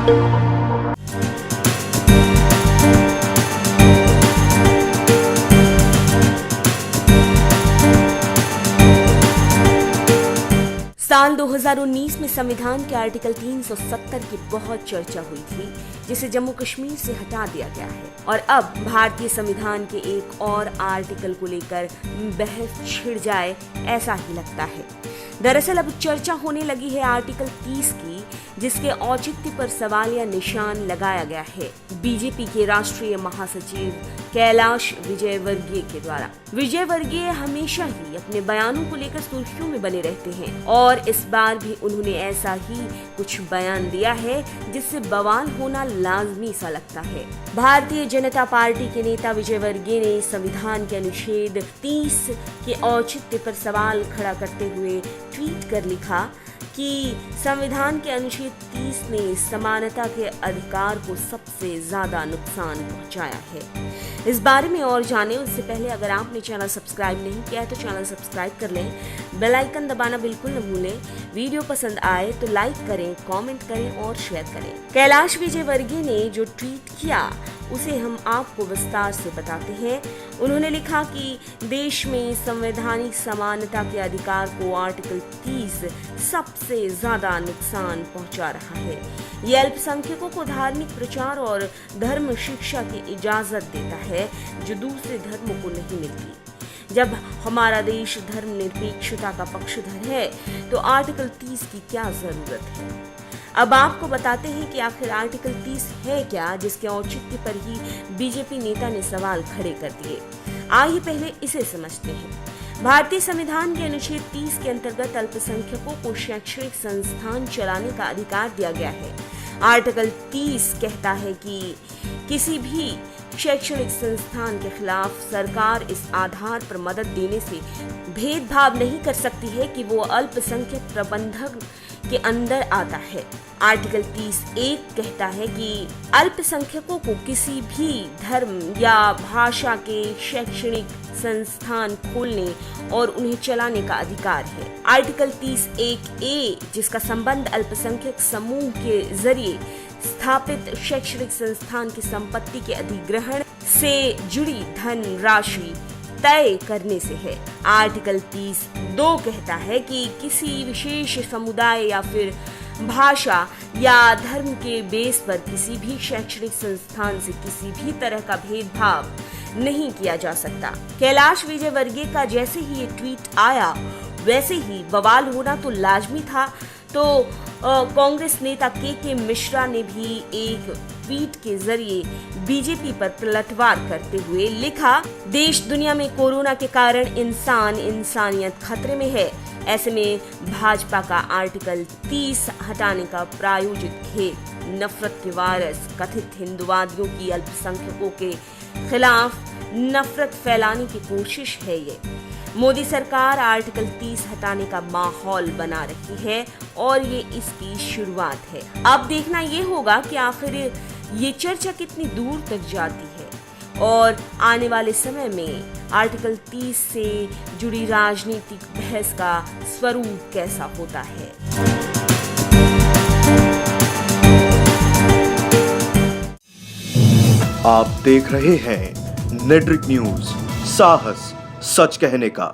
साल 2019 में संविधान के आर्टिकल 370 की बहुत चर्चा हुई थी, जिसे जम्मू कश्मीर से हटा दिया गया है। और अब भारतीय संविधान के एक और आर्टिकल को लेकर बहस छिड़ जाए, ऐसा ही लगता है। दरअसल अब चर्चा होने लगी है आर्टिकल 30 की, जिसके औचित्य पर सवाल या निशान लगाया गया है बीजेपी के राष्ट्रीय महासचिव कैलाश विजयवर्गीय के द्वारा। विजयवर्गीय हमेशा ही अपने बयानों को लेकर सुर्खियों में बने रहते हैं और इस बार भी उन्होंने ऐसा ही कुछ बयान दिया है जिससे बवाल होना लाजमी सा लगता है। भारतीय जनता पार्टी के नेता विजयवर्गीय ने संविधान के अनुच्छेद 30 के औचित्य पर सवाल खड़ा करते हुए ट्वीट कर लिखा कि संविधान के अनुच्छेद 30 ने समानता के अधिकार को सबसे ज्यादा नुकसान पहुंचाया है। इस बारे में और जाने उससे पहले अगर आपने चैनल सब्सक्राइब नहीं किया है तो चैनल सब्सक्राइब कर लें, बेल आइकन दबाना बिल्कुल न भूलें। वीडियो पसंद आए तो लाइक करें, कमेंट करें और शेयर करें। कैलाश विजयवर्गीय ने जो ट्वीट किया उसे हम आपको विस्तार से बताते हैं। उन्होंने लिखा कि देश में संवैधानिक समानता के अधिकार को आर्टिकल 30 सबसे ज्यादा नुकसान पहुंचा रहा है। ये अल्पसंख्यकों को धार्मिक प्रचार और धर्म शिक्षा की इजाजत देता है जो दूसरे धर्मों को नहीं मिलती। जब हमारा देश धर्मनिरपेक्षता का पक्षधर है तो आर्टिकल 30 की क्या जरूरत है। अब आपको बताते हैं कि आखिर आर्टिकल 30 है क्या, जिसके औचित्य पर ही बीजेपी नेता ने सवाल खड़े कर दिए। आइए पहले इसे समझते हैं। भारतीय संविधान के अनुच्छेद 30 के अंतर्गत अल्पसंख्यकों को शैक्षणिक संस्थान चलाने का अधिकार दिया गया है। आर्टिकल 30 कहता है कि किसी भी शैक्षणिक संस्थान के खिलाफ सरकार इस आधार पर मदद देने से भेदभाव नहीं कर सकती है कि वो अल्पसंख्यक प्रबंधक के अंदर आता है। आर्टिकल 30(1) कहता है कि अल्पसंख्यकों को किसी भी धर्म या भाषा के शैक्षणिक संस्थान खोलने और उन्हें चलाने का अधिकार है। आर्टिकल 30(1)(a) जिसका संबंध अल्पसंख्यक समूह के जरिए स्थापित शैक्षणिक संस्थान की संपत्ति के अधिग्रहण से जुड़ी धन राशि तय करने से है। आर्टिकल 30(2) कहता है कि किसी विशेष समुदाय या फिर भाषा या धर्म के बेस पर किसी भी शैक्षणिक संस्थान से किसी भी तरह का भेदभाव नहीं किया जा सकता। कैलाश विजयवर्गीय का जैसे ही ये ट्वीट आया वैसे ही बवाल होना तो लाजमी था। तो कांग्रेस नेता के मिश्रा ने भी एक ट्वीट के जरिए बीजेपी पर पलटवार करते हुए लिखा, देश दुनिया में कोरोना के कारण इंसानियत खतरे में है। ऐसे में भाजपा का आर्टिकल 30 हटाने का प्रायोजित खेल नफरत के वायरस कथित हिंदुवादियों की अल्पसंख्यकों के खिलाफ नफरत फैलाने की कोशिश है। ये मोदी सरकार आर्टिकल 30 हटाने का माहौल बना रही है और ये इसकी शुरुआत है। अब देखना ये होगा कि आखिर ये चर्चा कितनी दूर तक जाती है और आने वाले समय में आर्टिकल 30 से जुड़ी राजनीतिक बहस का स्वरूप कैसा होता है। आप देख रहे हैं नेट्रिक न्यूज, साहस सच कहने का।